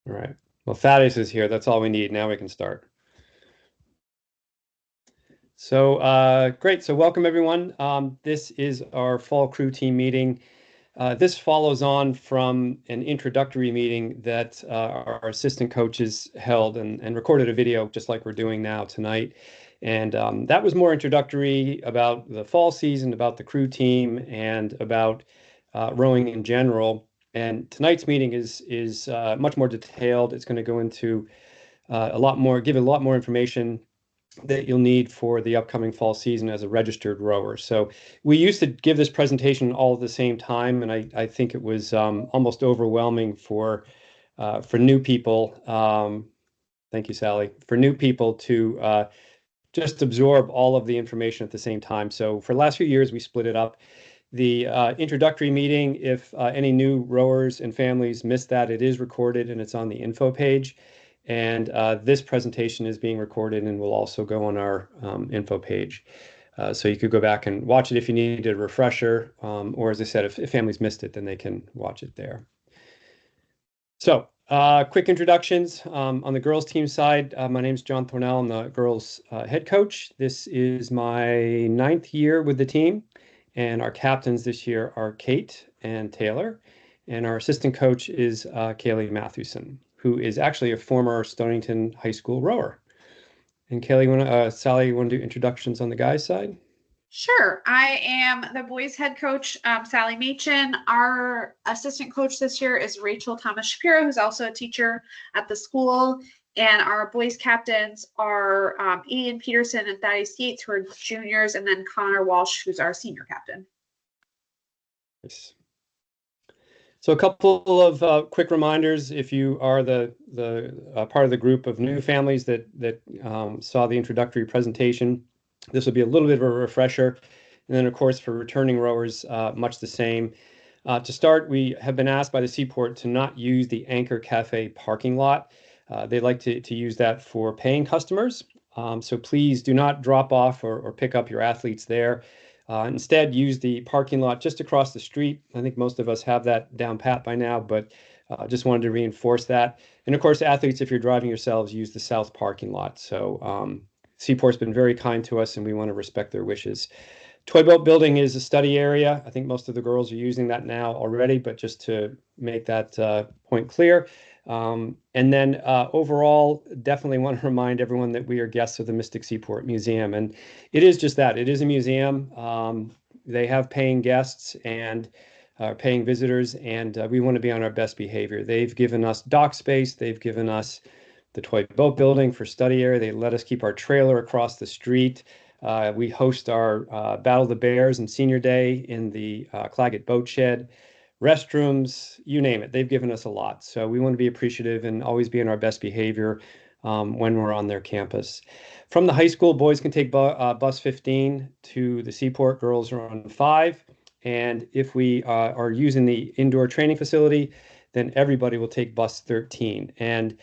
All right. Well, Thaddeus is here. That's all we need. Now we can start. So great. So welcome everyone. This is our fall crew team meeting. This follows on from an introductory meeting that our assistant coaches held and recorded a video just like we're doing now tonight. And that was more introductory about the fall season, about the crew team, and about rowing in general. And tonight's meeting is much more detailed. It's going to go into a lot more, give a lot more information that you'll need for the upcoming fall season as a registered rower. So we used to give this presentation all at the same time, and I think it was almost overwhelming for new people. Thank you, Sally. For new people to just absorb all of the information at the same time. So for the last few years, we split it up. The introductory meeting, if any new rowers and families missed that, it is recorded and it's on the info page. And this presentation is being recorded and will also go on our info page. So you could go back and watch it if you needed a refresher, or as I said, if families missed it, then they can watch it there. So quick introductions. On the girls team side, my name is John Thornell. I'm the girls head coach. This is my 9th year with the team. And our captains this year are Kate and Taylor. And our assistant coach is Kaylee Mathewson, who is actually a former Stonington High School rower. And Kaylee, Sally, you want to do introductions on the guys' side? Sure. I am the boys head coach, Sally Machin. Our assistant coach this year is Rachel Thomas Shapiro, who's also a teacher at the school. And our boys captains are Ian Peterson and Thaddeus Yates, who are juniors, and then Connor Walsh, who's our senior captain. Nice. So a couple of quick reminders if you are the part of the group of new families that saw the introductory presentation. This will be a little bit of a refresher. And then, of course, for returning rowers, much the same. To start, we have been asked by the Seaport to not use the Anchor Cafe parking lot. They like to use that for paying customers. So please do not drop off or pick up your athletes there. Instead, use the parking lot just across the street. I think most of us have that down pat by now, but just wanted to reinforce that. And of course, athletes, if you're driving yourselves, use the south parking lot. So Seaport's been very kind to us, and we want to respect their wishes. Toy boat building is a study area. I think most of the girls are using that now already, but just to make that point clear. And then overall, definitely want to remind everyone that we are guests of the Mystic Seaport Museum. And it is just that. It is a museum. They have paying guests and paying visitors, and we want to be on our best behavior. They've given us dock space. They've given us the toy boat building for study area. They let us keep our trailer across the street. We host our Battle of the Bears and Senior Day in the Claggett Boat Shed. Restrooms, you name it. They've given us a lot. So we want to be appreciative and always be in our best behavior when we're on their campus. From the high school, boys can take bus 15 to the Seaport. Girls are on 5. And if we are using the indoor training facility, then everybody will take bus 13. And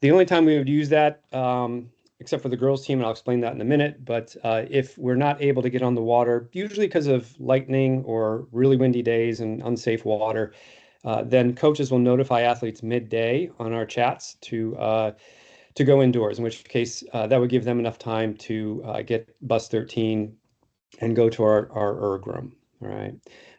the only time we would use that, except for the girls' team, and I'll explain that in a minute, but if we're not able to get on the water, usually because of lightning or really windy days and unsafe water, then coaches will notify athletes midday on our chats to go indoors, in which case that would give them enough time to get bus 13 and go to our erg room. All right.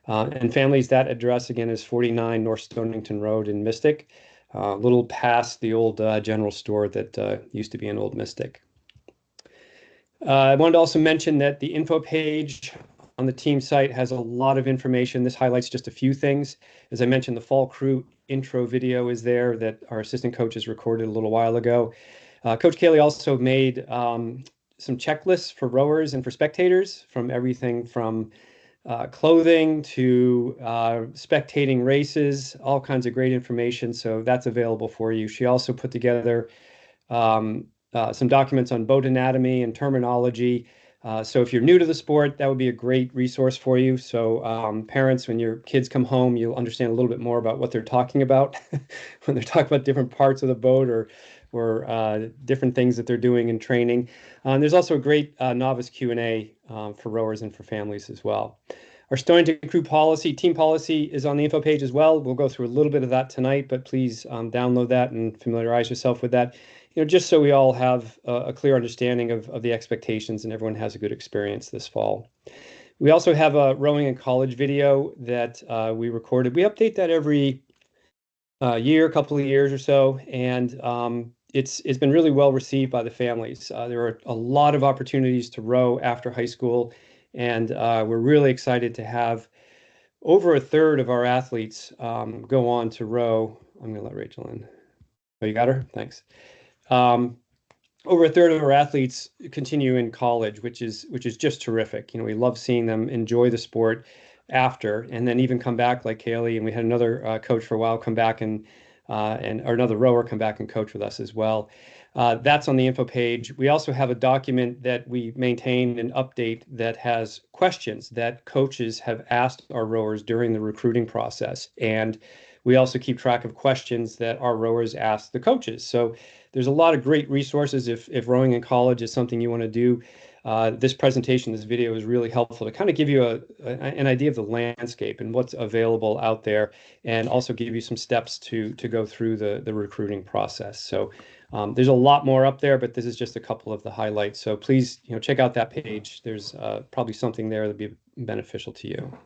And families, that address again is 49 North Stonington Road in Mystic, a little past the old general store that used to be an old Mystic. I wanted to also mention that the info page on the team site has a lot of information. This highlights just a few things. As I mentioned, the fall crew intro video is there that our assistant coaches recorded a little while ago. Coach Kaylee also made some checklists for rowers and for spectators, from everything from clothing to spectating races, all kinds of great information. So that's available for you. She also put together some documents on boat anatomy and terminology. So if you're new to the sport, that would be a great resource for you. So parents, when your kids come home, you'll understand a little bit more about what they're talking about when they're talking about different parts of the boat or different things that they're doing in training. There's also a great novice Q&A for rowers and for families as well. Our Stonington crew policy, team policy is on the info page as well. We'll go through a little bit of that tonight, but please download that and familiarize yourself with that. Just so we all have a clear understanding of the expectations and everyone has a good experience this fall. We also have a rowing in college video that we recorded. We update that every year, couple of years or so, and it's been really well received by the families. There are a lot of opportunities to row after high school, and we're really excited to have over a third of our athletes go on to row. I'm going to let Rachel in. Oh, you got her? Thanks. Over a third of our athletes continue in college, which is just terrific. We love seeing them enjoy the sport after, and then even come back like Kaylee. And we had another coach for a while come back or another rower come back and coach with us as well. That's on the info page. We also have a document that we maintain and update that has questions that coaches have asked our rowers during the recruiting process. And we also keep track of questions that our rowers ask the coaches. So there's a lot of great resources if rowing in college is something you want to do. This presentation, this video is really helpful to kind of give you an idea of the landscape and what's available out there, and also give you some steps to go through the recruiting process. So there's a lot more up there, but this is just a couple of the highlights. So please, check out that page. There's probably something there that'd be beneficial to you.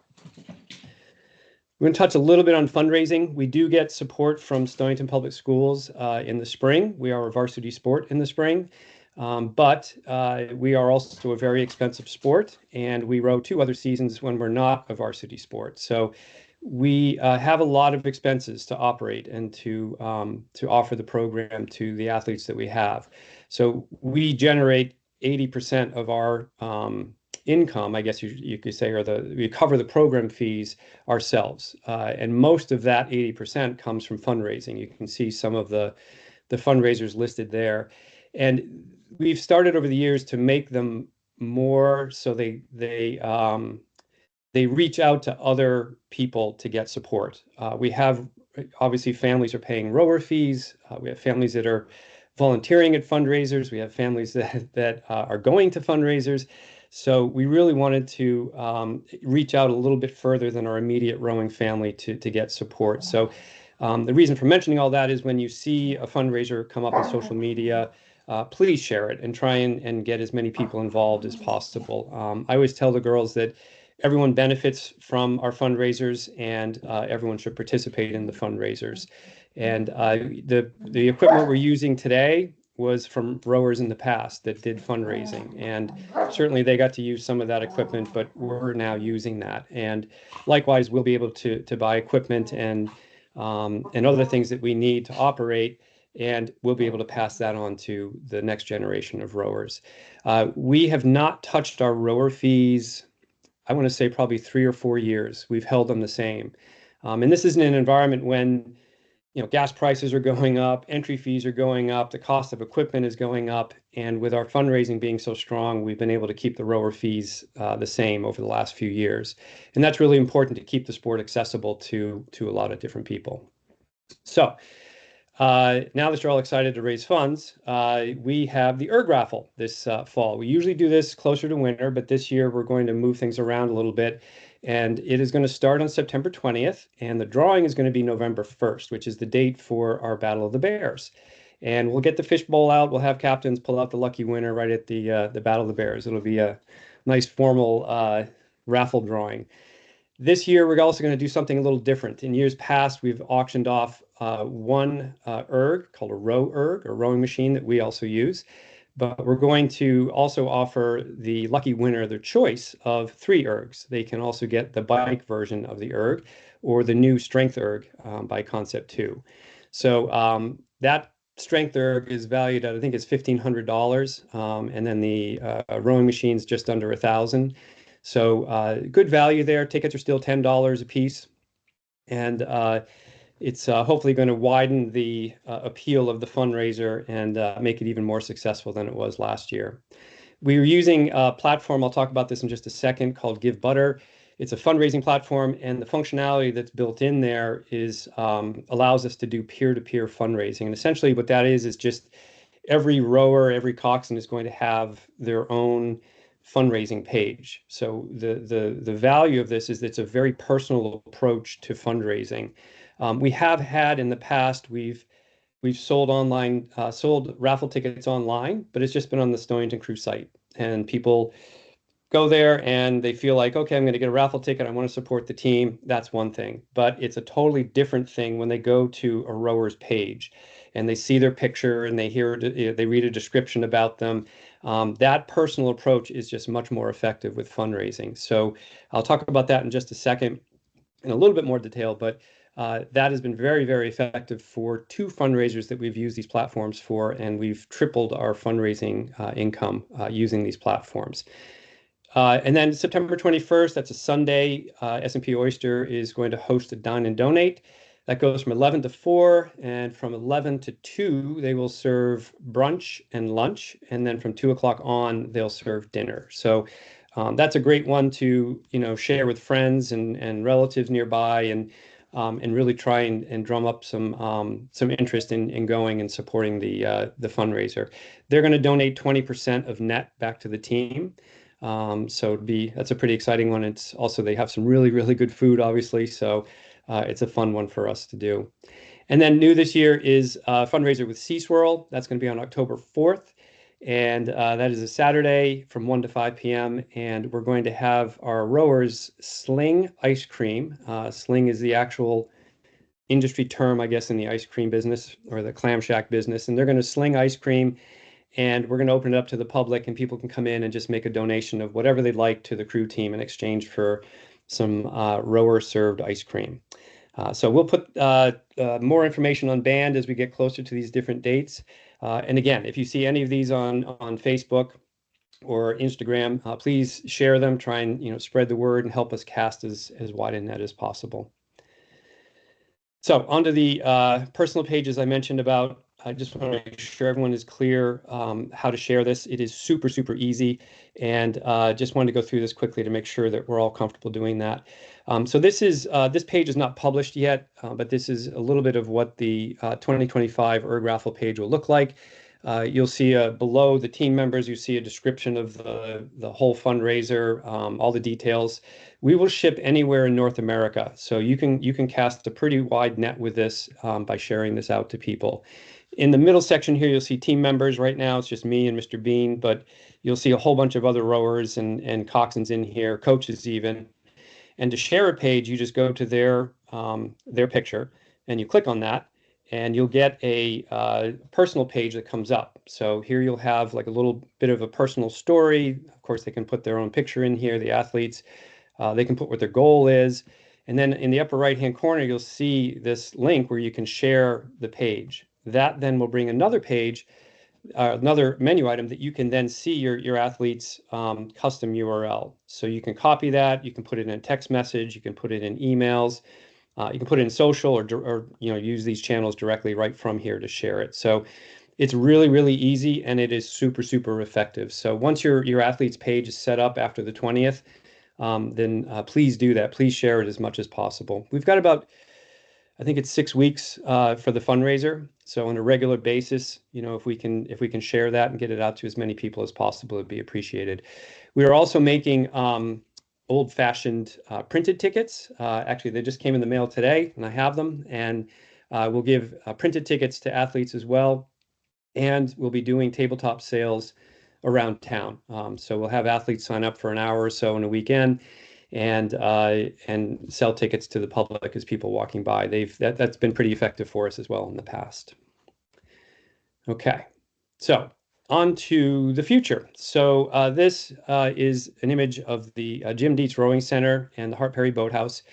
We're going to touch a little bit on fundraising. We do get support from Stonington Public Schools in the spring. We are a varsity sport in the spring, but we are also a very expensive sport, and we row 2 other seasons when we're not a varsity sport. So we have a lot of expenses to operate and to offer the program to the athletes that we have. So we generate 80% of our income, I guess you could say, or we cover the program fees ourselves. And most of that 80% comes from fundraising. You can see some of the fundraisers listed there. And we've started over the years to make them more so they reach out to other people to get support. We have, obviously, families are paying rower fees. We have families that are volunteering at fundraisers. We have families that are going to fundraisers. So we really wanted to reach out a little bit further than our immediate rowing family to get support. So the reason for mentioning all that is when you see a fundraiser come up on social media, please share it and try and get as many people involved as possible. I always tell the girls that everyone benefits from our fundraisers, and everyone should participate in the fundraisers. And the equipment we're using today was from rowers in the past that did fundraising, and certainly they got to use some of that equipment, but we're now using that. And likewise, we'll be able to buy equipment and other things that we need to operate, and we'll be able to pass that on to the next generation of rowers. We have not touched our rower fees, I want to say probably 3 or 4 years. We've held them the same. And this is in an environment when gas prices are going up, entry fees are going up, the cost of equipment is going up, and with our fundraising being so strong, we've been able to keep the rower fees the same over the last few years. And that's really important to keep the sport accessible to a lot of different people. So now that you're all excited to raise funds, we have the ERG raffle this fall. We usually do this closer to winter, but this year we're going to move things around a little bit. And it is going to start on September 20th, and the drawing is going to be November 1st, which is the date for our Battle of the Bears. And we'll get the fishbowl out. We'll have captains pull out the lucky winner right at the Battle of the Bears. It'll be a nice formal raffle drawing. This year, we're also going to do something a little different. In years past, we've auctioned off one ERG called a row ERG, or rowing machine that we also use. But we're going to also offer the lucky winner their choice of 3 ERGs. They can also get the bike version of the ERG or the new Strength ERG by Concept 2. So that Strength ERG is valued at, I think it's $1,500, and then the rowing machine's just under $1,000. So good value there. Tickets are still $10 a piece, and it's hopefully going to widen the appeal of the fundraiser and make it even more successful than it was last year. We were using a platform, I'll talk about this in just a second, called GiveButter. It's a fundraising platform, and the functionality that's built in there is allows us to do peer-to-peer fundraising. And essentially what that is just every rower, every coxswain is going to have their own fundraising page. So the value of this is that it's a very personal approach to fundraising. We have had in the past, we've sold online, sold raffle tickets online, but it's just been on the Stonington Crew site. And people go there and they feel like, okay, I'm going to get a raffle ticket. I want to support the team. That's one thing. But it's a totally different thing when they go to a rower's page and they see their picture and they they read a description about them. That personal approach is just much more effective with fundraising. So I'll talk about that in just a second in a little bit more detail, but that has been very, very effective for 2 fundraisers that we've used these platforms for, and we've tripled our fundraising income using these platforms. And then September 21st, that's a Sunday, S&P Oyster is going to host a Dine and Donate. That goes from 11 to 4, and from 11 to 2, they will serve brunch and lunch, and then from 2 o'clock on, they'll serve dinner. So that's a great one to share with friends and relatives nearby, and really try and drum up some interest in going and supporting the fundraiser. They're going to donate 20% of net back to the team. So that's a pretty exciting one. It's also, they have some really, really good food, obviously. So it's a fun one for us to do. And then new this year is a fundraiser with Sea Swirl. That's going to be on October 4th. And that is a Saturday from 1 to 5 p.m. And we're going to have our rowers sling ice cream. Sling is the actual industry term, I guess, in the ice cream business or the clam shack business. And they're going to sling ice cream, and we're going to open it up to the public, and people can come in and just make a donation of whatever they'd like to the crew team in exchange for some rower served ice cream. So we'll put more information on band as we get closer to these different dates. And again, if you see any of these on Facebook or Instagram, please share them, try and spread the word and help us cast as wide a net as possible. So onto the personal pages I mentioned about. I just want to make sure everyone is clear how to share this. It is super, super easy. And just wanted to go through this quickly to make sure that we're all comfortable doing that. So this page is not published yet, but this is a little bit of what the 2025 ERG raffle page will look like. You'll see below the team members, you see a description of the whole fundraiser, all the details. We will ship anywhere in North America. So you can cast a pretty wide net with this by sharing this out to people. In the middle section here, you'll see team members. Right now, it's just me and Mr. Bean, but you'll see a whole bunch of other rowers and coxswains in here, coaches even. And to share a page, you just go to their picture and you click on that, and you'll get a personal page that comes up. So here you'll have like a little bit of a personal story. Of course, they can put their own picture in here, the athletes. They can put what their goal is. And then in the upper right-hand corner, you'll see this link where you can share the page. That then will bring another page, another menu item that you can then see your athlete's custom URL. So you can copy that, you can put it in a text message, you can put it in emails, you can put it in social, or use these channels directly right from here to share it. So it's really, really easy, and it is super, super effective. So once your athlete's page is set up after the 20th, then please do that. Please share it as much as possible. We've got about, I think it's 6 weeks for the fundraiser. So on a regular basis, if we can share that and get it out to as many people as possible, it'd be appreciated. We are also making old-fashioned printed tickets. Actually, they just came in the mail today, and I have them. And we'll give printed tickets to athletes as well. And we'll be doing tabletop sales around town. So we'll have athletes sign up for an hour or so in a weekend, and sell tickets to the public as people walking by. That's been pretty effective for us as well in the past. Okay, so on to the future. So this is an image of the Jim Dietz Rowing Center and the Hart Perry Boathouse.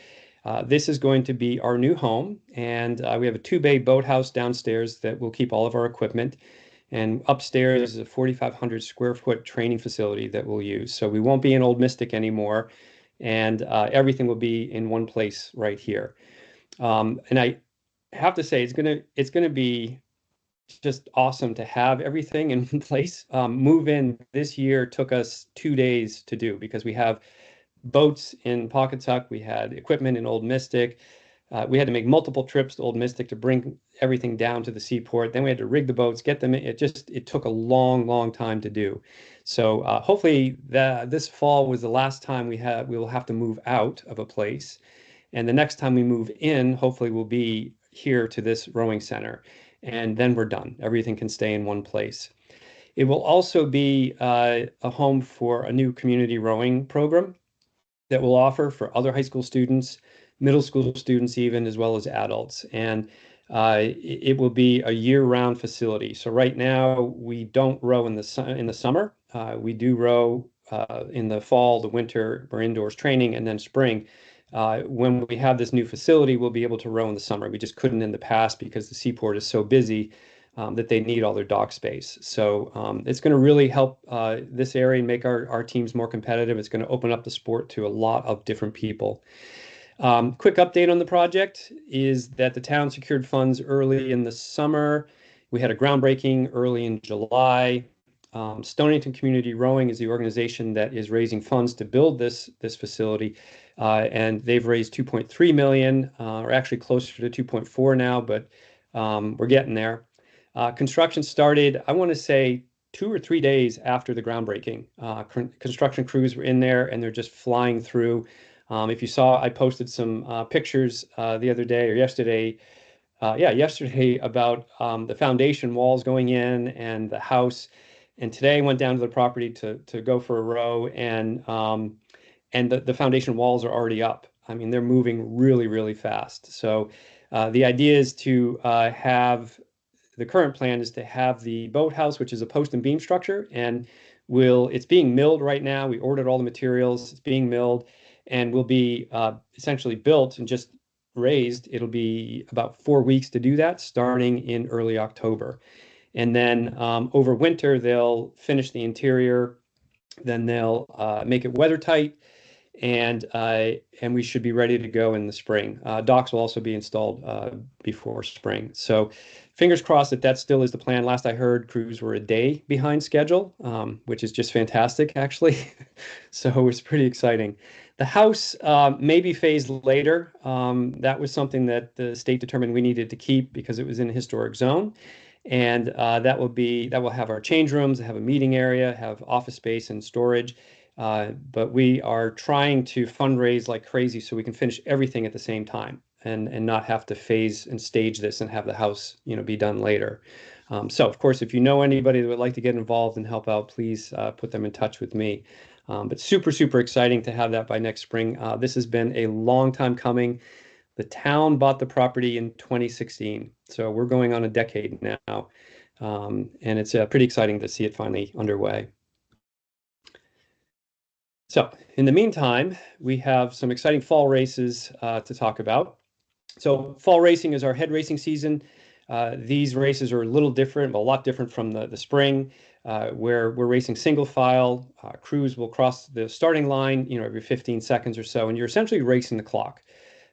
This is going to be our new home, and we have a 2-bay boathouse downstairs that will keep all of our equipment. And upstairs is a 4,500 square foot training facility that we'll use. So we won't be in Old Mystic anymore, and everything will be in one place right here. And I have to say, it's gonna be just awesome to have everything in one place. Move in this year took us 2 days to do because we have boats in Pawcatuck, we had equipment in Old Mystic, We had to make multiple trips to Old Mystic to bring everything down to the seaport. Then we had to rig the boats, get them in. It took a long, long time to do. So hopefully this fall was the last time we will have to move out of a place. And the next time we move in, hopefully we'll be here to this rowing center. And then we're done. Everything can stay in one place. It will also be a home for a new community rowing program that we'll offer for other high school students, middle school students even, as well as adults. And it will be a year-round facility. So right now we don't row in the summer. We do row in the fall, the winter, we're indoors training, and then spring. When we have this new facility, we'll be able to row in the summer. We just couldn't in the past because the seaport is so busy that they need all their dock space. So it's going to really help this area and make our teams more competitive. It's going to open up the sport to a lot of different people. Quick update on the project is that the town secured funds early in the summer. We had a groundbreaking early in July. Stonington Community Rowing is the organization that is raising funds to build this facility, and they've raised 2.3 million, or actually closer to 2.4 now, but we're getting there. Construction started, I want to say, 2 or 3 days after the groundbreaking. Construction crews were in there and they're just flying through. If you saw, I posted some pictures the other day or yesterday. Yesterday about the foundation walls going in and the house. And today I went down to the property to go for a row, and the foundation walls are already up. I mean, they're moving really, really fast. So the idea is to the current plan is to have the boathouse, which is a post and beam structure, and it's being milled right now. We ordered all the materials. It's being milled and will be essentially built and just raised. It'll be about 4 weeks to do that, starting in early October. And then over winter, they'll finish the interior. Then they'll make it weather tight, and we should be ready to go in the spring. Docks will also be installed before spring. So fingers crossed that still is the plan. Last I heard, crews were a day behind schedule, which is just fantastic, actually. So it's pretty exciting. The house may be phased later. That was something that the state determined we needed to keep because it was in a historic zone. And that will have our change rooms, have a meeting area, have office space and storage. But we are trying to fundraise like crazy so we can finish everything at the same time and not have to phase and stage this and have the house, be done later. So of course, if you know anybody that would like to get involved and help out, please put them in touch with me. But super, super exciting to have that by next spring. This has been a long time coming. The town bought the property in 2016, so we're going on a decade now, and it's pretty exciting to see it finally underway. So in the meantime, we have some exciting fall races to talk about. So fall racing is our head racing season. These races are a little different, a lot different from the spring, where we're racing single file. Crews will cross the starting line, every 15 seconds or so, and you're essentially racing the clock.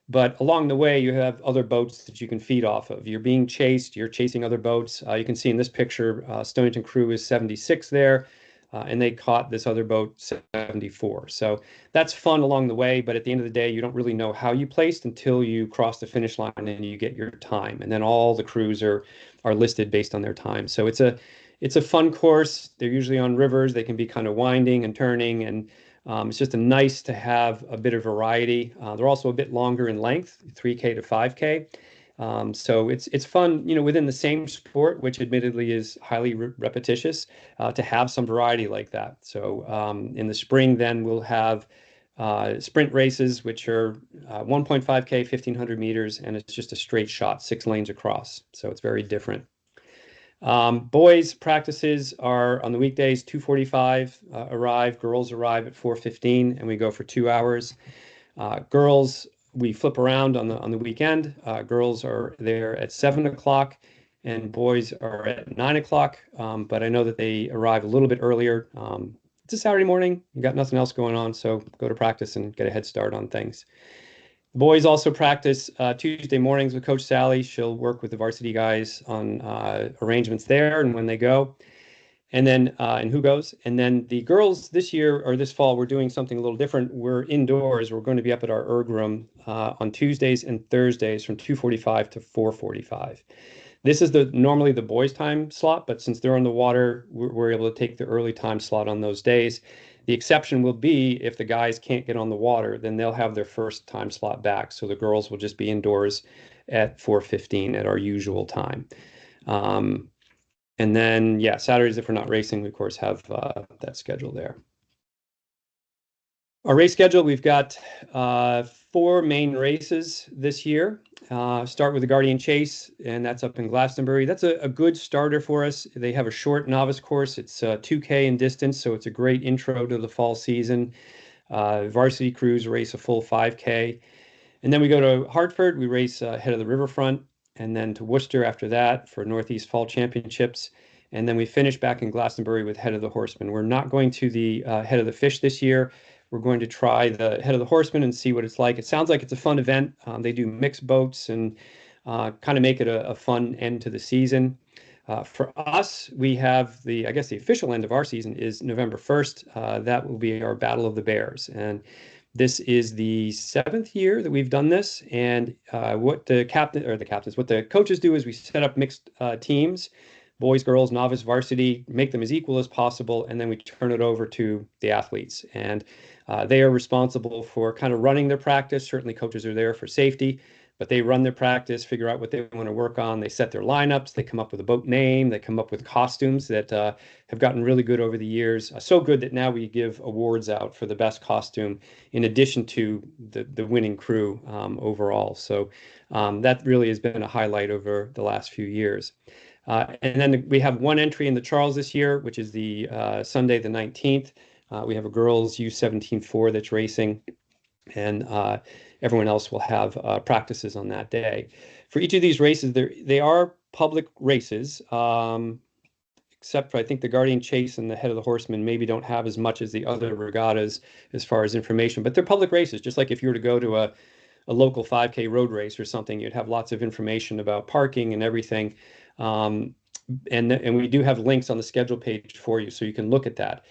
But along the way, you have other boats that you can feed off of. You're being chased, you're chasing other boats. You can see in this picture, Stonington crew is 76 there, and they caught this other boat 74. So that's fun along the way, but at the end of the day, you don't really know how you placed until you cross the finish line and you get your time. And then all the crews are listed based on their time. So it's a fun course. They're usually on rivers. They can be kind of winding and turning, and it's just nice to have a bit of variety. They're also a bit longer in length, 3K to 5K. So it's fun, within the same sport, which admittedly is highly repetitious, to have some variety like that. So in the spring, then we'll have sprint races, which are 1.5K, 1,500 meters, and it's just a straight shot, 6 lanes across. So it's very different. Boys practices are on the weekdays, 2:45 arrive. Girls arrive at 4:15, and we go for 2 hours. Girls, we flip around on the weekend. Girls are there at 7 o'clock, and boys are at 9 o'clock. But I know that they arrive a little bit earlier. It's a Saturday morning. You got nothing else going on, so go to practice and get a head start on things. Boys also practice Tuesday mornings with Coach Sally. She'll work with the varsity guys on arrangements there and when they go. and then and who goes. And then the girls this year or this fall, we're doing something a little different. We're indoors. We're going to be up at our erg room on Tuesdays and Thursdays from 2:45 to 4:45. This is normally the boys' time slot, but since they're on the water, we're able to take the early time slot on those days. The exception will be if the guys can't get on the water, then they'll have their first time slot back. So the girls will just be indoors at 4:15 at our usual time. And then, yeah, Saturdays, if we're not racing, we of course have that schedule there. Our race schedule, we've got 4 main races this year. Start with the Guardian Chase, and that's up in Glastonbury. That's a good starter for us. They have a short novice course. It's 2K in distance, so it's a great intro to the fall season. Varsity crews race a full 5K. And then we go to Hartford. We race Head of the Riverfront, and then to Worcester after that for Northeast Fall Championships. And then we finish back in Glastonbury with Head of the Horseman. We're not going to the Head of the Fish this year. We're going to try the Head of the Horseman and see what it's like. It sounds like it's a fun event. They do mixed boats and kind of make it a fun end to the season. For us, we have I guess the official end of our season is November 1st. That will be our Battle of the Bears. And this is the 7th year that we've done this. And what the coaches do is we set up mixed teams, boys, girls, novice, varsity, make them as equal as possible, and then we turn it over to the athletes. And they are responsible for kind of running their practice. Certainly coaches are there for safety, but they run their practice, figure out what they want to work on. They set their lineups, they come up with a boat name, they come up with costumes that have gotten really good over the years. So good that now we give awards out for the best costume in addition to the winning crew overall. So that really has been a highlight over the last few years. And then we have one entry in the Charles this year, which is the Sunday the 19th. We have a girls U17-4 that's racing, and everyone else will have practices on that day. For each of these races, they are public races, except for I think the Guardian Chase and the Head of the Horseman maybe don't have as much as the other regattas as far as information, but they're public races. Just like if you were to go to a local 5K road race or something, you'd have lots of information about parking and everything. And we do have links on the schedule page for you, so you can look at that.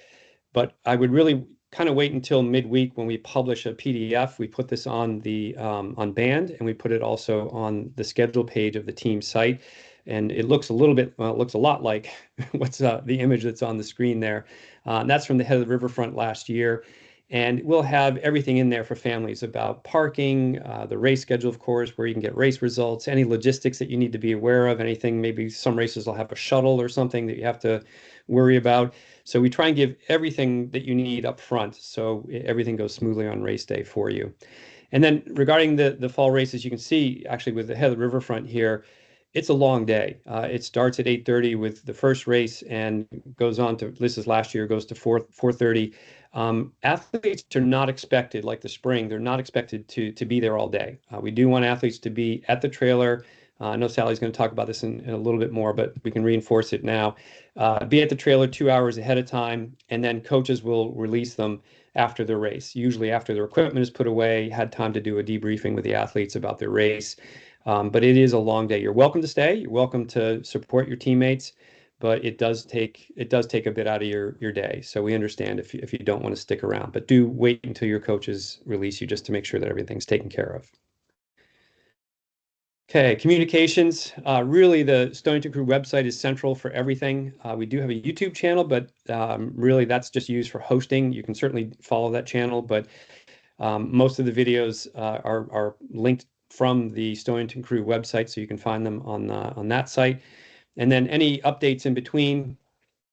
But I would really kind of wait until midweek when we publish a PDF. We put this on the on Band, and we put it also on the schedule page of the team site. And it looks a lot like what's the image that's on the screen there. That's from the Head of the Riverfront last year. And we'll have everything in there for families about parking, the race schedule, of course, where you can get race results, any logistics that you need to be aware of, anything, maybe some races will have a shuttle or something that you have to worry about. So we try and give everything that you need up front so everything goes smoothly on race day for you. And then regarding the fall races, you can see actually with the Head of the Riverfront here, it's a long day. It starts at 8:30 with the first race and goes on to, this is last year, goes to 4:30. Athletes are not expected, like the spring, they're not expected to be there all day. We do want athletes to be at the trailer. I know Sally's going to talk about this in a little bit more, but we can reinforce it now. Be at the trailer 2 hours ahead of time, and then coaches will release them after the race, usually after their equipment is put away, had time to do a debriefing with the athletes about their race. But it is a long day. You're welcome to stay. You're welcome to support your teammates, but it does take a bit out of your day. So we understand if you don't want to stick around, but do wait until your coaches release you just to make sure that everything's taken care of. Okay, communications. Really, the Stonington Crew website is central for everything. We do have a YouTube channel, but really that's just used for hosting. You can certainly follow that channel, but most of the videos are linked from the Stonington Crew website, so you can find them on that site. And then any updates in between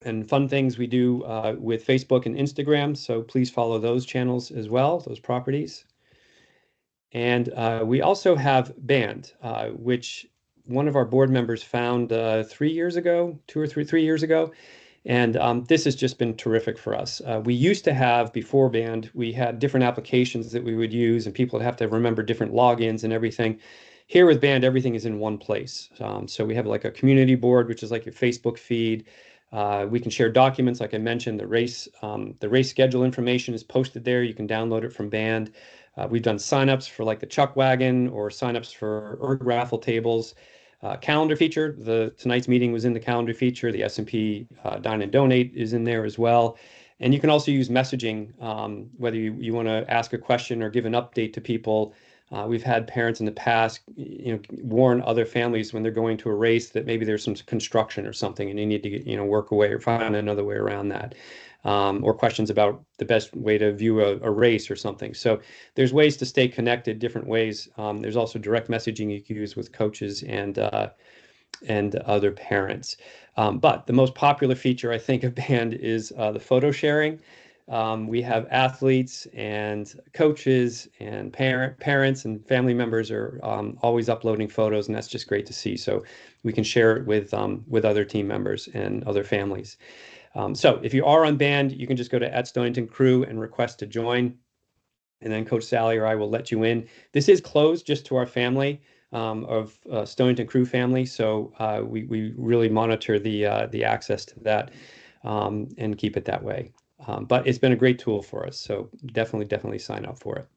and fun things we do with Facebook and Instagram, so please follow those channels as well, those properties. And we also have Band, which one of our board members found 3 years ago, 3 years ago. And this has just been terrific for us. We used to have, before Band, we had different applications that we would use, and people would have to remember different logins and everything. Here with Band, everything is in one place. So we have like a community board, which is like your Facebook feed. We can share documents, like I mentioned. The race schedule information is posted there. You can download it from Band. We've done signups for like the Chuck Wagon or signups for erg raffle tables. calendar feature. Tonight's meeting was in the calendar feature. The S&P Dine and Donate is in there as well. And you can also use messaging, whether you want to ask a question or give an update to people. We've had parents in the past, warn other families when they're going to a race that maybe there's some construction or something and you need to get, work away or find another way around that. Or questions about the best way to view a race or something. So there's ways to stay connected, different ways. There's also direct messaging you can use with coaches and other parents. But the most popular feature, I think, of Band is the photo sharing. We have athletes and coaches and parents and family members are always uploading photos, and that's just great to see. So we can share it with other team members and other families. So if you are on Band, you can just go to @StoningtonCrew and request to join. And then Coach Sally or I will let you in. This is closed just to our family of Stonington Crew family. So we really monitor the access to that and keep it that way. But it's been a great tool for us. So definitely sign up for it.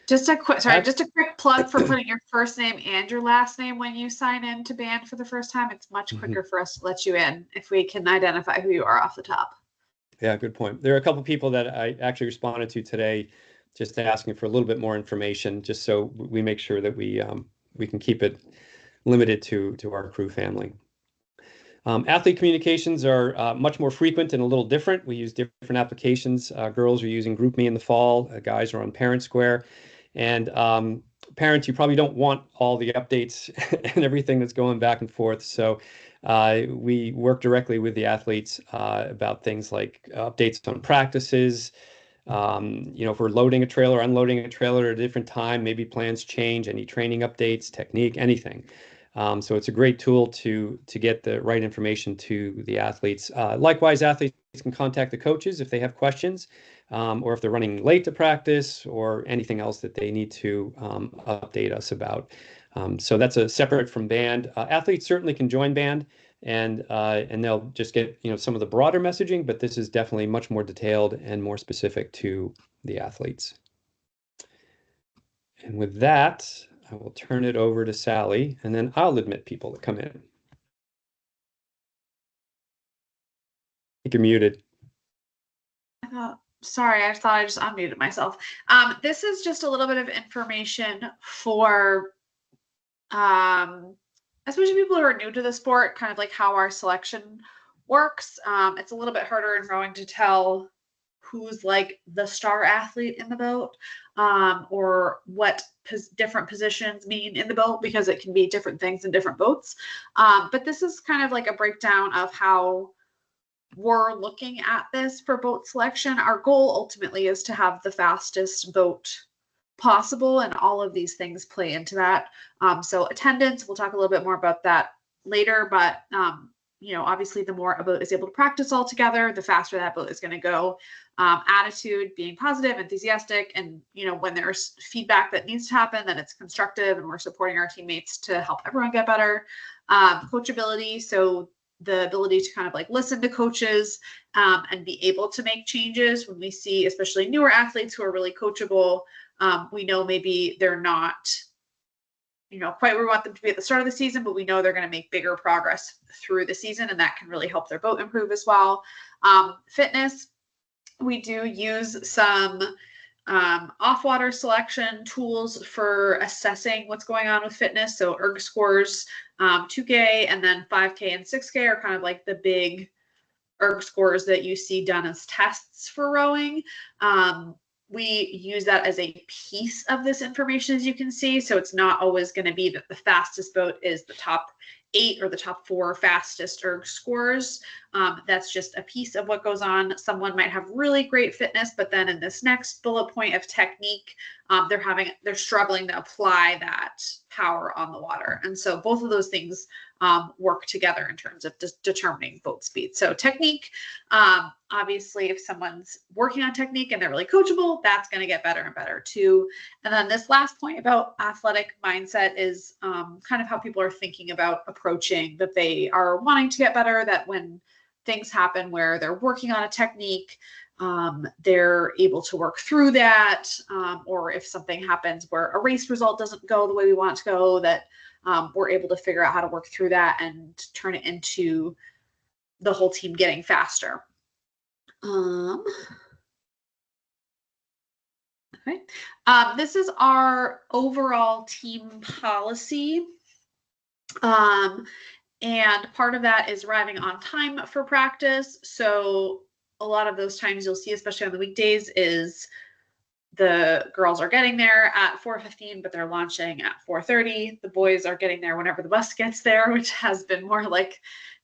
Just a quick plug for putting your first name and your last name when you sign in to Band for the first time. It's much quicker for us to let you in if we can identify who you are off the top. Yeah, good point. There are a couple of people that I actually responded to today, just asking for a little bit more information, just so we make sure that we can keep it limited to our crew family. Athlete communications are much more frequent and a little different. We use different applications. Girls are using GroupMe in the fall. Guys are on Parent Square. And parents, you probably don't want all the updates and everything that's going back and forth. So we work directly with the athletes about things like updates on practices. If we're loading a trailer, unloading a trailer at a different time, maybe plans change, any training updates, technique, anything. So it's a great tool to get the right information to the athletes. Likewise, athletes can contact the coaches if they have questions or if they're running late to practice or anything else that they need to update us about. So that's a separate from Band. Athletes certainly can join Band and they'll just get some of the broader messaging, but this is definitely much more detailed and more specific to the athletes. And with that, I will turn it over to Sally, and then I'll admit people that come in. I think you're muted. Sorry, I thought I just unmuted myself. This is just a little bit of information for especially people who are new to the sport, kind of like how our selection works. It's a little bit harder in rowing to tell who's like the star athlete in the boat or what different positions mean in the boat, because it can be different things in different boats. But this is kind of like a breakdown of how we're looking at this for boat selection. Our goal ultimately is to have the fastest boat possible, and all of these things play into that. So attendance, we'll talk a little bit more about that later, but obviously the more a boat is able to practice all together, the faster that boat is going to go. Attitude, being positive, enthusiastic, and when there's feedback that needs to happen, then it's constructive and we're supporting our teammates to help everyone get better. Coachability, so the ability to kind of like listen to coaches and be able to make changes when we see especially newer athletes who are really coachable. We know maybe they're not quite where we want them to be at the start of the season, but we know they're going to make bigger progress through the season, and that can really help their boat improve as well. Fitness, we do use some off-water selection tools for assessing what's going on with fitness. So erg scores, 2K and then 5K and 6K are kind of like the big erg scores that you see done as tests for rowing. We use that as a piece of this information, as you can see. So it's not always going to be that the fastest boat is the top 8 or the top 4 fastest erg scores. That's just a piece of what goes on. Someone might have really great fitness, but then in this next bullet point of technique, they're struggling to apply that power on the water. And so both of those things work together in terms of determining boat speed. So technique, obviously, if someone's working on technique and they're really coachable, that's going to get better and better too. And then this last point about athletic mindset is kind of how people are thinking about approaching that they are wanting to get better, that when things happen where they're working on a technique, they're able to work through that, or if something happens where a race result doesn't go the way we want it to go, that we're able to figure out how to work through that and turn it into the whole team getting faster. Okay. This is our overall team policy. And part of that is arriving on time for practice. So a lot of those times you'll see, especially on the weekdays, is the girls are getting there at 4:15, but they're launching at 4:30. The boys are getting there whenever the bus gets there, which has been more like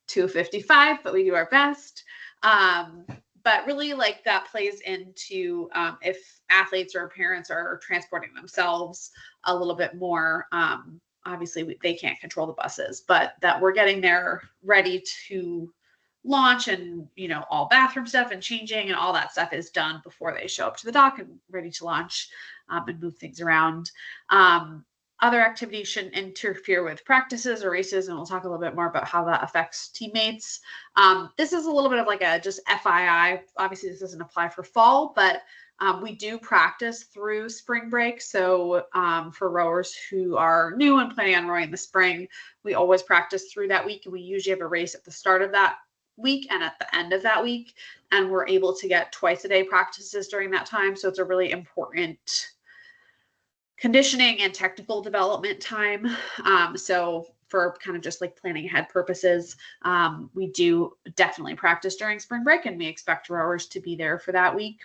2:55, but we do our best. But really, like, that plays into if athletes or parents are transporting themselves a little bit more. Obviously, they can't control the buses, but that we're getting there ready to launch, and all bathroom stuff and changing and all that stuff is done before they show up to the dock and ready to launch, and move things around. Other activities shouldn't interfere with practices or races, and we'll talk a little bit more about how that affects teammates. This is a little bit of like a just FYI. Obviously, this doesn't apply for fall, but we do practice through spring break. So for rowers who are new and planning on rowing in the spring, we always practice through that week, and we usually have a race at the start of that week and at the end of that week, and we're able to get twice a day practices during that time. So it's a really important conditioning and technical development time. So for kind of just like planning ahead purposes, we do definitely practice during spring break, and we expect rowers to be there for that week.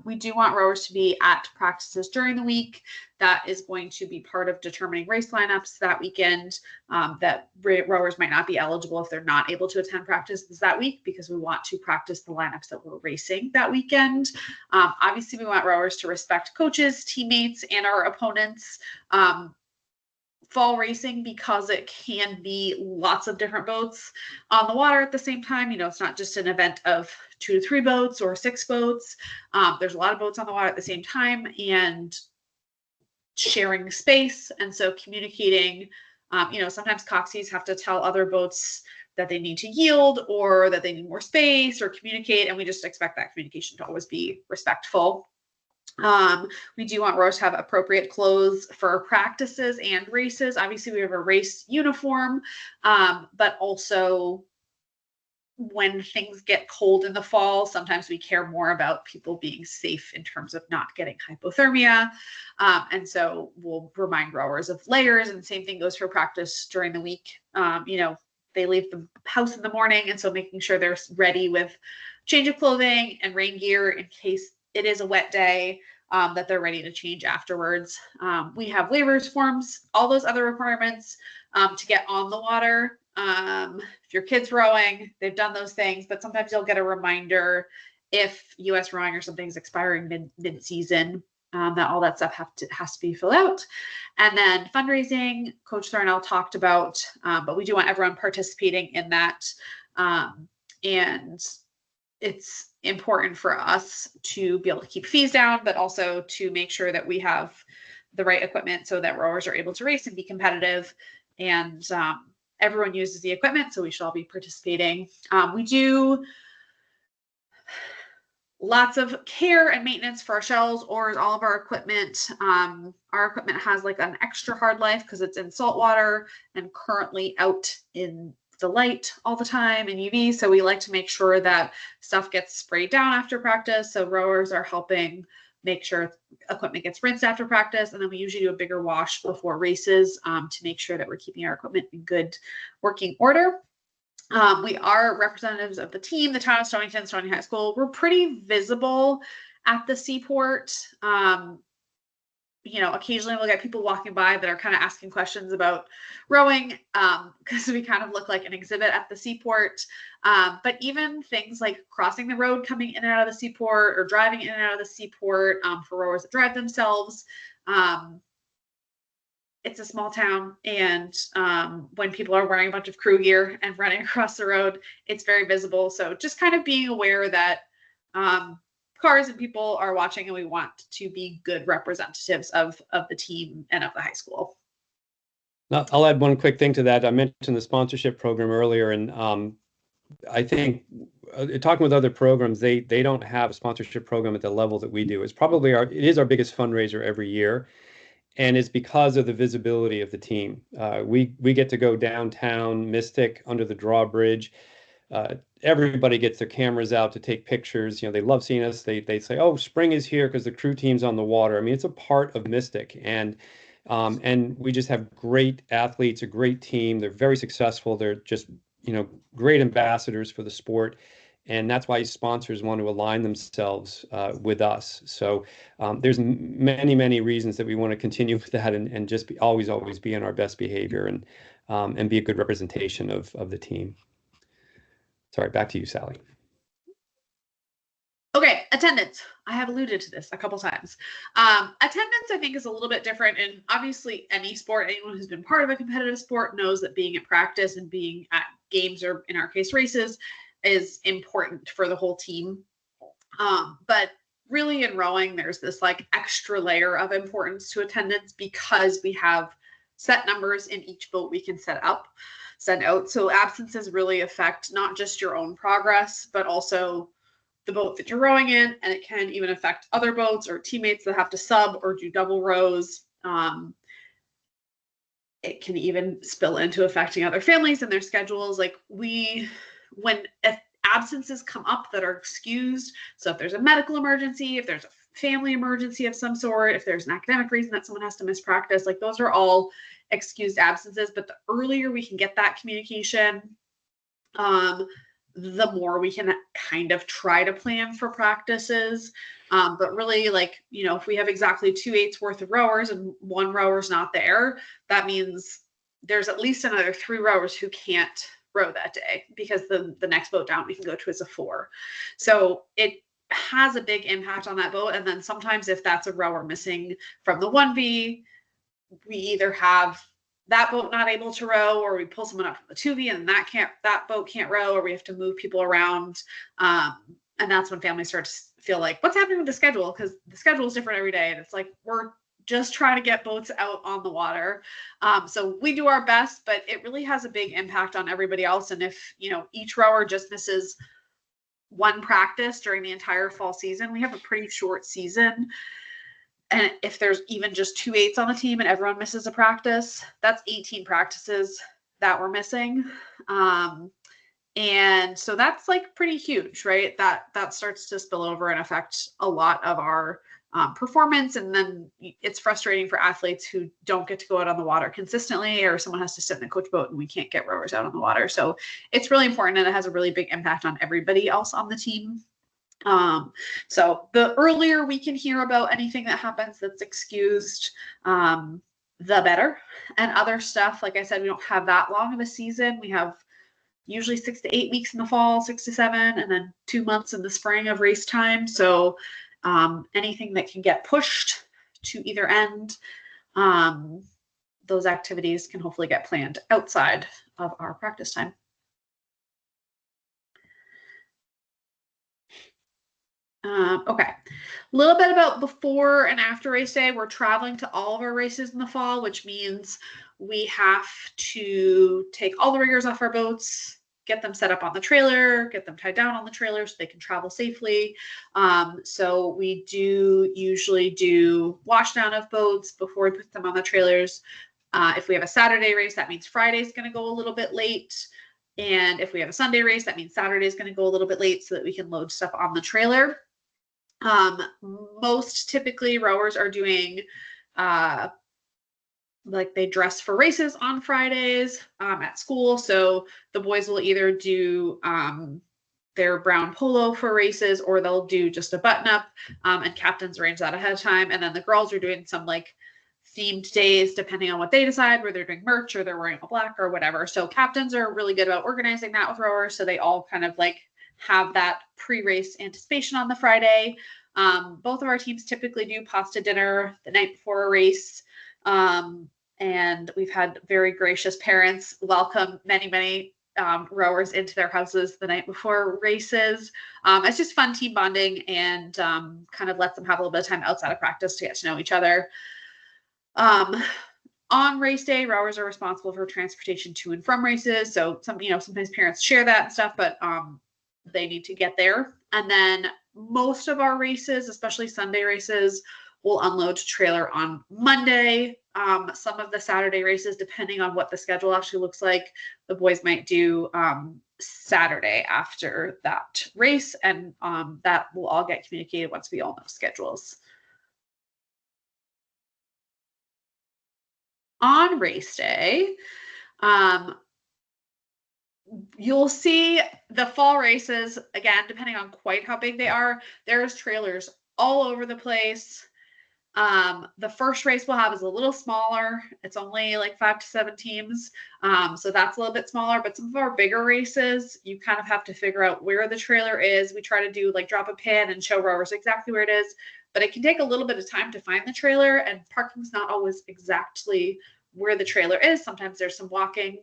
We do want rowers to be at practices during the week. That is going to be part of determining race lineups that weekend, that rowers might not be eligible if they're not able to attend practices that week, because we want to practice the lineups that we're racing that weekend. Obviously, we want rowers to respect coaches, teammates, and our opponents. Fall racing, because it can be lots of different boats on the water at the same time. It's not just an event of 2 to 3 boats or 6 boats. There's a lot of boats on the water at the same time, and sharing space. And so communicating, sometimes coxies have to tell other boats that they need to yield or that they need more space or communicate. And we just expect that communication to always be respectful. We do want rowers to have appropriate clothes for practices and races. Obviously, we have a race uniform, but also when things get cold in the fall, sometimes we care more about people being safe in terms of not getting hypothermia. And so we'll remind rowers of layers, and the same thing goes for practice during the week. They leave the house in the morning, and so making sure they're ready with change of clothing and rain gear in case it is a wet day, that they're ready to change afterwards. We have waivers forms, all those other requirements to get on the water. If your kid's rowing, they've done those things, but sometimes you'll get a reminder if US rowing or something's expiring mid-season, that all that stuff has to be filled out. And then fundraising, Coach Thornell talked about, but we do want everyone participating in that. And it's important for us to be able to keep fees down, but also to make sure that we have the right equipment so that rowers are able to race and be competitive. And everyone uses the equipment, so we should all be participating. We do lots of care and maintenance for our shells, oars, all of our equipment. Our equipment has like an extra hard life because it's in salt water and currently out in the light all the time in UV. So we like to make sure that stuff gets sprayed down after practice. So rowers are helping make sure equipment gets rinsed after practice. And then we usually do a bigger wash before races to make sure that we're keeping our equipment in good working order. We are representatives of the team, the town of Stonington, Stonington High School. We're pretty visible at the seaport. Occasionally we'll get people walking by that are kind of asking questions about rowing, because we kind of look like an exhibit at the seaport. But even things like crossing the road, coming in and out of the seaport, or driving in and out of the seaport, for rowers that drive themselves. It's a small town, and when people are wearing a bunch of crew gear and running across the road, it's very visible. So just kind of being aware that cars and people are watching, and we want to be good representatives of the team and of the high school. Now, I'll add one quick thing to that. I mentioned the sponsorship program earlier, and I think talking with other programs, they don't have a sponsorship program at the level that we do. It is our biggest fundraiser every year. and it's because of the visibility of the team. We get to go downtown Mystic under the drawbridge. Everybody gets their cameras out to take pictures. They love seeing us. They say, "Oh, spring is here," because the crew team's on the water. I mean, it's a part of Mystic, and we just have great athletes, a great team. They're very successful. They're just great ambassadors for the sport. And that's why sponsors want to align themselves with us. So there's many, many reasons that we want to continue with that, and just always be in our best behavior, and be a good representation of the team. Sorry, back to you, Sally. Okay, attendance. I have alluded to this a couple times. Attendance, I think, is a little bit different. And obviously, any sport, anyone who's been part of a competitive sport knows that being at practice and being at games, or in our case, races, is important for the whole team. But really in rowing, there's this like extra layer of importance to attendance because we have set numbers in each boat we can send out. So absences really affect not just your own progress, but also the boat that you're rowing in, and it can even affect other boats or teammates that have to sub or do double rows. It can even spill into affecting other families and their schedules. Like when absences come up that are excused, so if there's a medical emergency, if there's a family emergency of some sort, if there's an academic reason that someone has to miss practice, like those are all excused absences. But the earlier we can get that communication, the more we can kind of try to plan for practices. But really, like, if we have exactly 2/8 worth of rowers and one rower's not there, that means there's at least another 3 rowers who can't row that day, because the next boat down we can go to is a 4. So it has a big impact on that boat. And then sometimes if that's a rower missing from the 1V, we either have that boat not able to row, or we pull someone up from the 2V and that boat can't row, or we have to move people around. And that's when families start to feel like, what's happening with the schedule? Because the schedule is different every day. And it's like, we're just trying to get boats out on the water. So we do our best, but it really has a big impact on everybody else. And if, each rower just misses one practice during the entire fall season, we have a pretty short season. And if there's even just 2/8 on the team and everyone misses a practice, that's 18 practices that we're missing. And so that's like pretty huge, right? That starts to spill over and affect a lot of our performance. And then it's frustrating for athletes who don't get to go out on the water consistently, or someone has to sit in the coach boat and we can't get rowers out on the water. So it's really important, and it has a really big impact on everybody else on the team. So the earlier we can hear about anything that happens that's excused, the better. And other stuff, like I said, we don't have that long of a season. We have usually 6 to 8 weeks in the fall, 6 to 7, and then 2 months in the spring of race time. So anything that can get pushed to either end, those activities can hopefully get planned outside of our practice time. Okay, a little bit about before and after race day. We're traveling to all of our races in the fall, which means we have to take all the riggers off our boats, get them set up on the trailer, get them tied down on the trailer so they can travel safely. So we do usually do wash down of boats before we put them on the trailers. If we have a Saturday race, that means Friday's going to go a little bit late. And if we have a Sunday race, that means Saturday's going to go a little bit late so that we can load stuff on the trailer. Most typically rowers are doing, like they dress for races on Fridays at school. So the boys will either do their brown polo for races, or they'll do just a button up, and captains arrange that ahead of time. And then the girls are doing some like themed days, depending on what they decide, where they're doing merch or they're wearing a black or whatever. So captains are really good about organizing that with rowers. So they all kind of like have that pre-race anticipation on the Friday. Both of our teams typically do pasta dinner the night before a race. And we've had very gracious parents welcome many rowers into their houses the night before races. It's just fun team bonding, and kind of lets them have a little bit of time outside of practice to get to know each other. On race day, rowers are responsible for transportation to and from races. So sometimes parents share that and stuff, but they need to get there. And then most of our races, especially Sunday races, we'll unload trailer on Monday. Some of the Saturday races, depending on what the schedule actually looks like, the boys might do Saturday after that race, and that will all get communicated once we all know schedules. On race day, you'll see the fall races, again, depending on quite how big they are, there's trailers all over the place. The first race we'll have is a little smaller. It's only like 5 to 7 teams. So that's a little bit smaller, but some of our bigger races, you kind of have to figure out where the trailer is. We try to do like drop a pin and show rowers exactly where it is, but it can take a little bit of time to find the trailer, and parking's not always exactly where the trailer is. Sometimes there's some walking.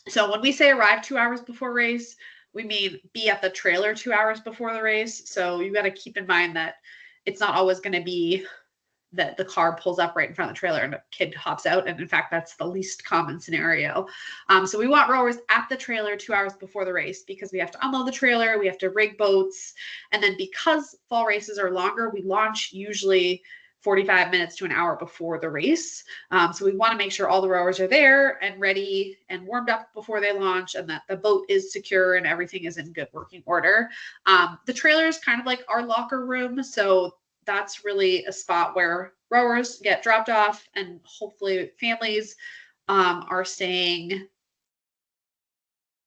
So when we say arrive 2 hours before race, we mean be at the trailer 2 hours before the race. So you got to keep in mind that it's not always going to be that the car pulls up right in front of the trailer and a kid hops out. And in fact, that's the least common scenario. So we want rowers at the trailer 2 hours before the race, because we have to unload the trailer, we have to rig boats. And then because fall races are longer, we launch usually 45 minutes to an hour before the race. So we want to make sure all the rowers are there and ready and warmed up before they launch, and that the boat is secure and everything is in good working order. The trailer is kind of like our locker room. So that's really a spot where rowers get dropped off, and hopefully families are staying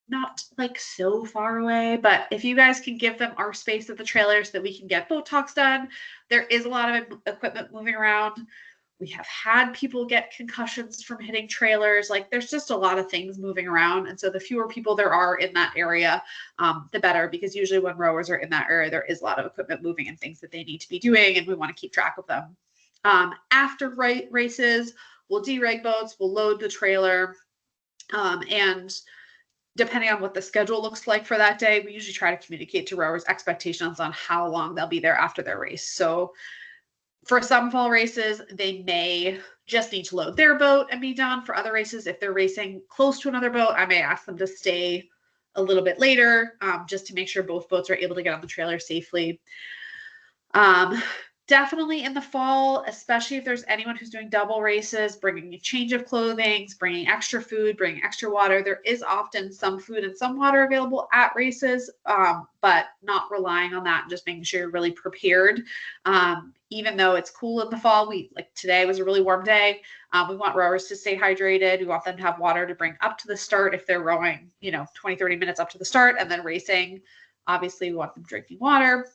not like so far away. But if you guys can give them our space at the trailer so that we can get boat talks done. There is a lot of equipment moving around. We have had people get concussions from hitting trailers. Like, there's just a lot of things moving around. And so the fewer people there are in that area, the better, because usually when rowers are in that area, there is a lot of equipment moving and things that they need to be doing, and we want to keep track of them. After races, we'll dereg boats, we'll load the trailer, and depending on what the schedule looks like for that day, we usually try to communicate to rowers expectations on how long they'll be there after their race. So for some fall races, they may just need to load their boat and be done. For other races, if they're racing close to another boat, I may ask them to stay a little bit later, just to make sure both boats are able to get on the trailer safely. Definitely in the fall, especially if there's anyone who's doing double races, bringing a change of clothing, bringing extra food, bringing extra water. There is often some food and some water available at races, but not relying on that, and just making sure you're really prepared. Even though it's cool in the fall, like today was a really warm day. We want rowers to stay hydrated. We want them to have water to bring up to the start if they're rowing, 20, 30 minutes up to the start, and then racing. Obviously, we want them drinking water.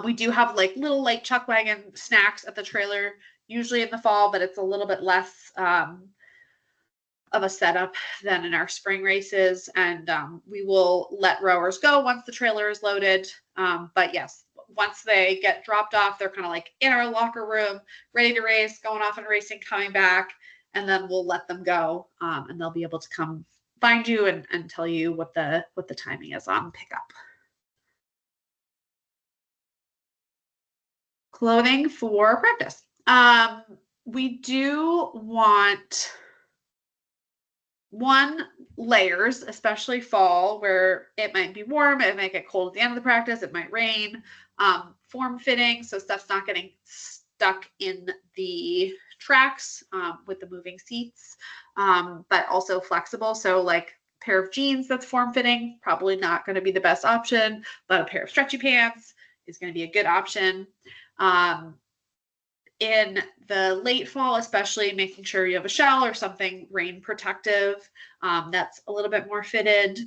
We do have like little light chuck wagon snacks at the trailer, usually in the fall, but it's a little bit less of a setup than in our spring races. And we will let rowers go once the trailer is loaded. But yes, once they get dropped off, they're kind of like in our locker room, ready to race, going off and racing, coming back, and then we'll let them go, and they'll be able to come find you and tell you what the timing is on pickup. Clothing for practice. We do want layers, especially fall, where it might be warm, it might get cold at the end of the practice, it might rain. Form fitting, so stuff's not getting stuck in the tracks with the moving seats, but also flexible. So like a pair of jeans that's form fitting, probably not going to be the best option, but a pair of stretchy pants is going to be a good option. In the late fall, especially, making sure you have a shell or something rain protective that's a little bit more fitted.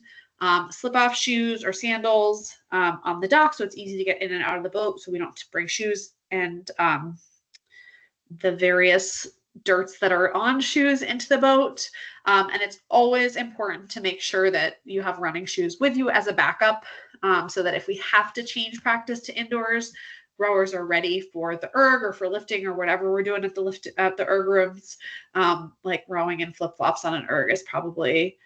Slip-off shoes or sandals on the dock, so it's easy to get in and out of the boat, so we don't bring shoes and the various dirts that are on shoes into the boat. And it's always important to make sure that you have running shoes with you as a backup, so that if we have to change practice to indoors, rowers are ready for the erg or for lifting or whatever we're doing at the erg rooms. Like rowing in flip-flops on an erg is probably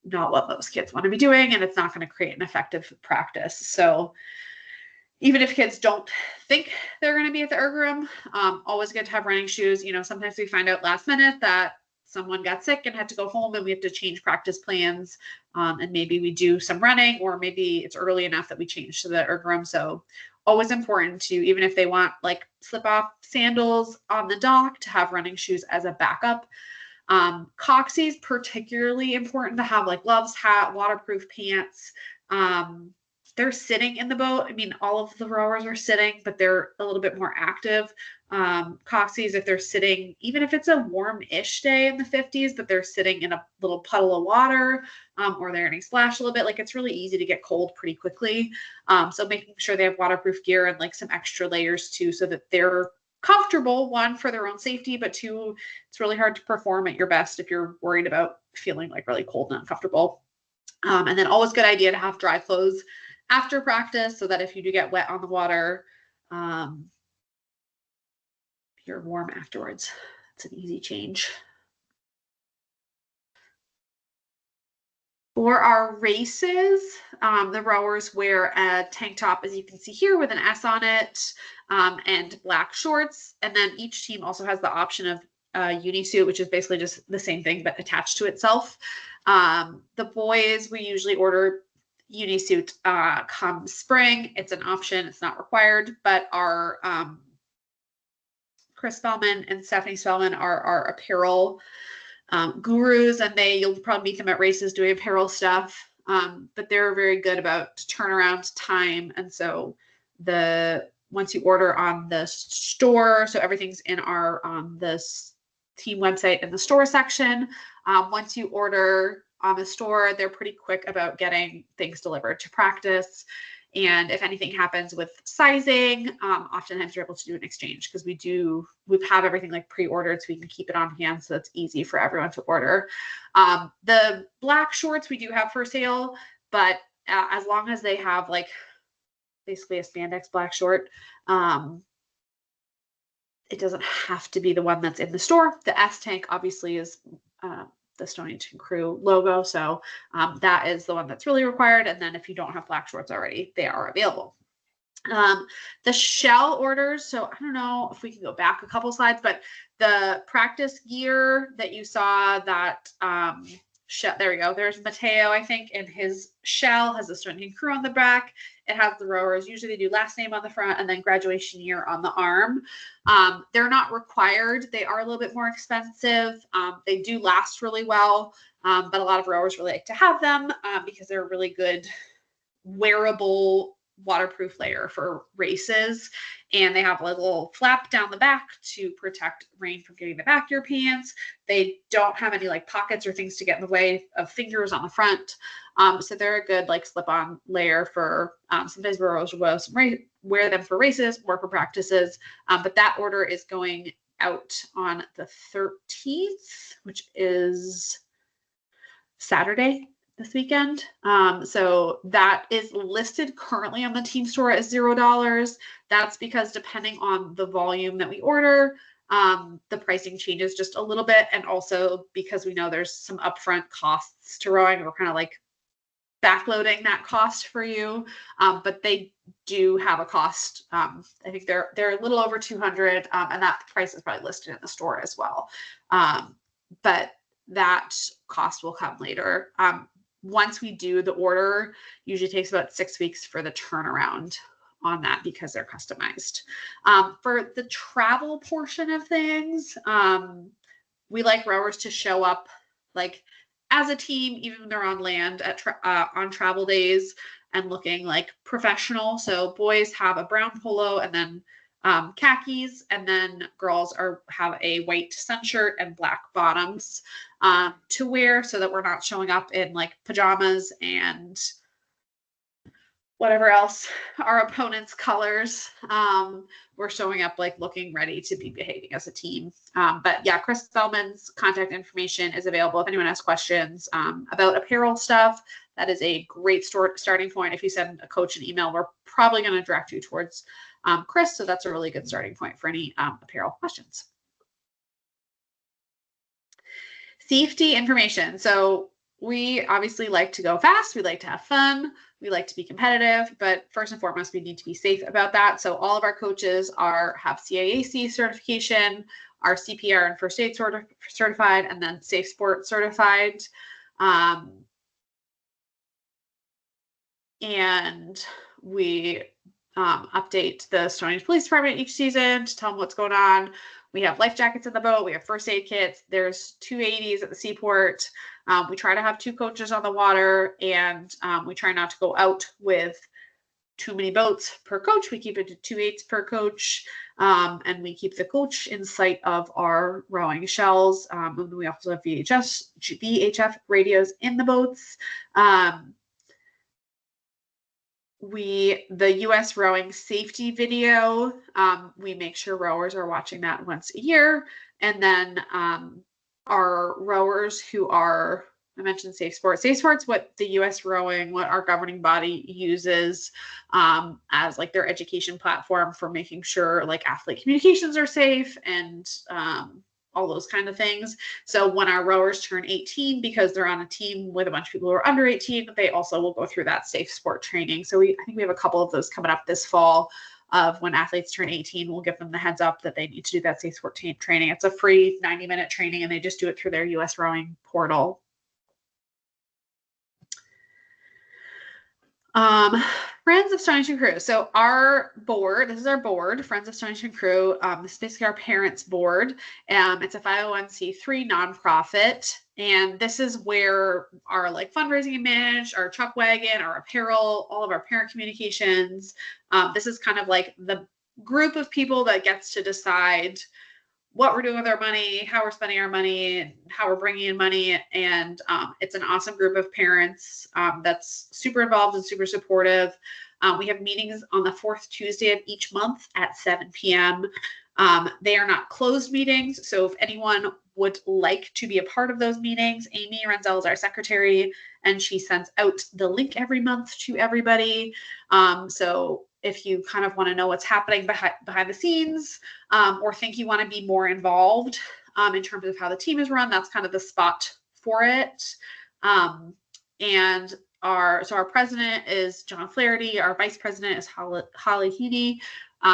not what most kids want to be doing, and it's not going to create an effective practice. So even if kids don't think they're going to be at the erg room, always good to have running shoes. Sometimes we find out last minute that someone got sick and had to go home and we have to change practice plans, and maybe we do some running, or maybe it's early enough that we change to the erg room. So always important to, even if they want like slip off sandals on the dock, to have running shoes as a backup. Coxies, particularly important to have, like gloves, hat, waterproof pants. They're sitting in the boat. I mean, all of the rowers are sitting, but they're a little bit more active. Coxies, if they're sitting, even if it's a warm-ish day in the 50s, but they're sitting in a little puddle of water, or they're getting splashed a little bit, like it's really easy to get cold pretty quickly. So making sure they have waterproof gear and like some extra layers too, so that they're comfortable, one, for their own safety, but two, it's really hard to perform at your best if you're worried about feeling like really cold and uncomfortable. And then always good idea to have dry clothes after practice, so that if you do get wet on the water, you're warm afterwards. It's an easy change. For our races, the rowers wear a tank top, as you can see here, with an S on it, and black shorts. And then each team also has the option of unisuit, which is basically just the same thing but attached to itself. The boys, we usually order unisuit come spring. It's an option, it's not required, but our Chris Spellman and Stephanie Spellman are our apparel gurus, and you'll probably meet them at races doing apparel stuff. But they're very good about turnaround time. And so once you order on the store, so everything's in our this team website in the store section. Once you order on the store, they're pretty quick about getting things delivered to practice. And if anything happens with sizing, oftentimes you're able to do an exchange, because we have everything like pre-ordered, so we can keep it on hand, so it's easy for everyone to order. The black shorts we do have for sale, but as long as they have like basically a spandex black short, it doesn't have to be the one that's in the store. The S tank obviously is the Stonington Crew logo, so that is the one that's really required. And then if you don't have black shorts already, they are available. The shell orders, so I don't know if we can go back a couple slides, but the practice gear that you saw, that there we go. There's Mateo, I think, and his shell has the Stonington Crew on the back. It has the rowers. Usually they do last name on the front and then graduation year on the arm. They're not required. They are a little bit more expensive. They do last really well, but a lot of rowers really like to have them because they're a really good wearable waterproof layer for races. And they have a little flap down the back to protect rain from getting the back of your pants. They don't have any like pockets or things to get in the way of fingers on the front. So they're a good like slip-on layer for sometimes rowers will wear them for races or for practices. But that order is going out on the 13th, which is Saturday this weekend. So that is listed currently on the team store at $0. That's because depending on the volume that we order, the pricing changes just a little bit. And also because we know there's some upfront costs to rowing, we're kind of like backloading that cost for you. But they do have a cost. I think they're a little over $200, and that price is probably listed in the store as well. But that cost will come later. Once we do the order, usually takes about 6 weeks for the turnaround on that because they're customized. For the travel portion of things, we like rowers to show up like as a team, even when they're on land on travel days, and looking like professional. So boys have a brown polo and then khakis, and then girls have a white sun shirt and black bottoms to wear, so that we're not showing up in like pajamas and whatever else our opponent's colors. We're showing up like looking ready to be behaving as a team. But yeah, Chris Spellman's contact information is available if anyone has questions about apparel stuff. That is a great starting point. If you send a coach an email, we're probably going to direct you towards Chris. So that's a really good starting point for any apparel questions. Safety information. So we obviously like to go fast. We like to have fun. We like to be competitive, but first and foremost, we need to be safe about that. So all of our coaches have CAAC certification, are CPR and first aid certified, and then Safe Sport certified. And we update the Stonehenge Police Department each season to tell them what's going on. We have life jackets in the boat. We have first aid kits. There's 280s at the seaport. We try to have 2 coaches on the water, and we try not to go out with too many boats per coach. We keep it to 2 8s per coach, and we keep the coach in sight of our rowing shells. And we also have VHF radios in the boats. The U.S. rowing safety video, we make sure rowers are watching that once a year. And then our rowers who are, I mentioned Safe Sports. Safe Sports, what the U.S. rowing, what our governing body uses as like their education platform for making sure like athlete communications are safe and all those kind of things. So when our rowers turn 18, because they're on a team with a bunch of people who are under 18, they also will go through that safe sport training. So I think we have a couple of those coming up this fall of when athletes turn 18, we'll give them the heads up that they need to do that safe sport training. It's a free 90-minute training, and they just do it through their U.S. rowing portal. Friends of Stonehenge and Crew. So our board, this is our board, Friends of Stonehenge and Crew. This is basically our parents' board. It's a 501c3 nonprofit. And this is where our like fundraising image, our chuck wagon, our apparel, all of our parent communications. This is kind of like the group of people that gets to decide what we're doing with our money, how we're spending our money, how we're bringing in money. And it's an awesome group of parents that's super involved and super supportive. We have meetings on the 4th Tuesday of each month at 7 p.m. They are not closed meetings. So if anyone would like to be a part of those meetings, Amy Renzel is our secretary, and she sends out the link every month to everybody. So if you kind of want to know what's happening behind the scenes, or think you want to be more involved in terms of how the team is run, that's kind of the spot for it. And our president is John Flaherty. Our vice president is Holly Heaney.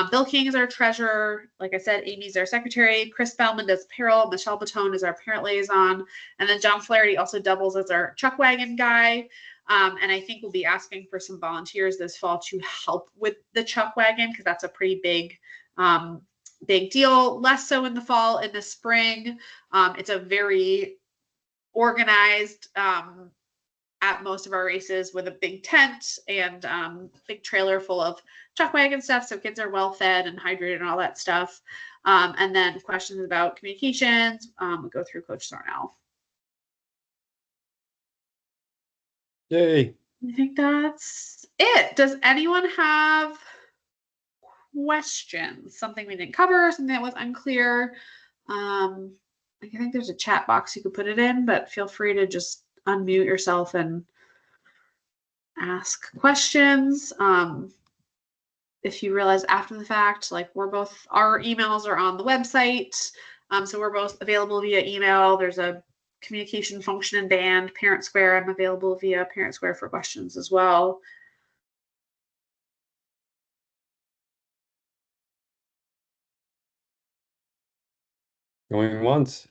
Bill King is our treasurer. Like I said, Amy's our secretary. Chris Bellman does apparel. Michelle Batone is our parent liaison. And then John Flaherty also doubles as our chuck wagon guy. And I think we'll be asking for some volunteers this fall to help with the chuck wagon, because that's a pretty big deal. Less so in the fall. In the spring, it's a very organized at most of our races with a big tent and big trailer full of chuck wagon stuff, so kids are well fed and hydrated and all that stuff. And then questions about communications, we go through Coach Sarnell. Yay. I think that's it. Does anyone have questions? Something we didn't cover, something that was unclear? I think there's a chat box you could put it in, but feel free to just unmute yourself and ask questions. If you realize after the fact, like our emails are on the website. So we're both available via email. There's a communication function in Band, Parent Square. I'm available via Parent Square for questions as well. Going once.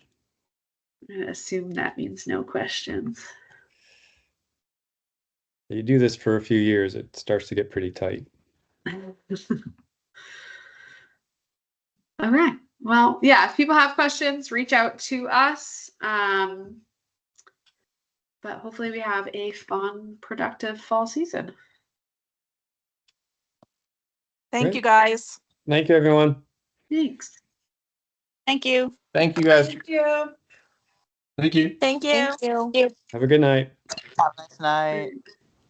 I'm going to assume that means no questions. You do this for a few years, it starts to get pretty tight. All right. Well, yeah, if people have questions, reach out to us. But hopefully we have a fun, productive fall season. Thank you, guys. Thank you, everyone. Thanks. Thank you. Thank you, guys. Thank you. Thank you. Thank you. Have a good night. Have a nice night.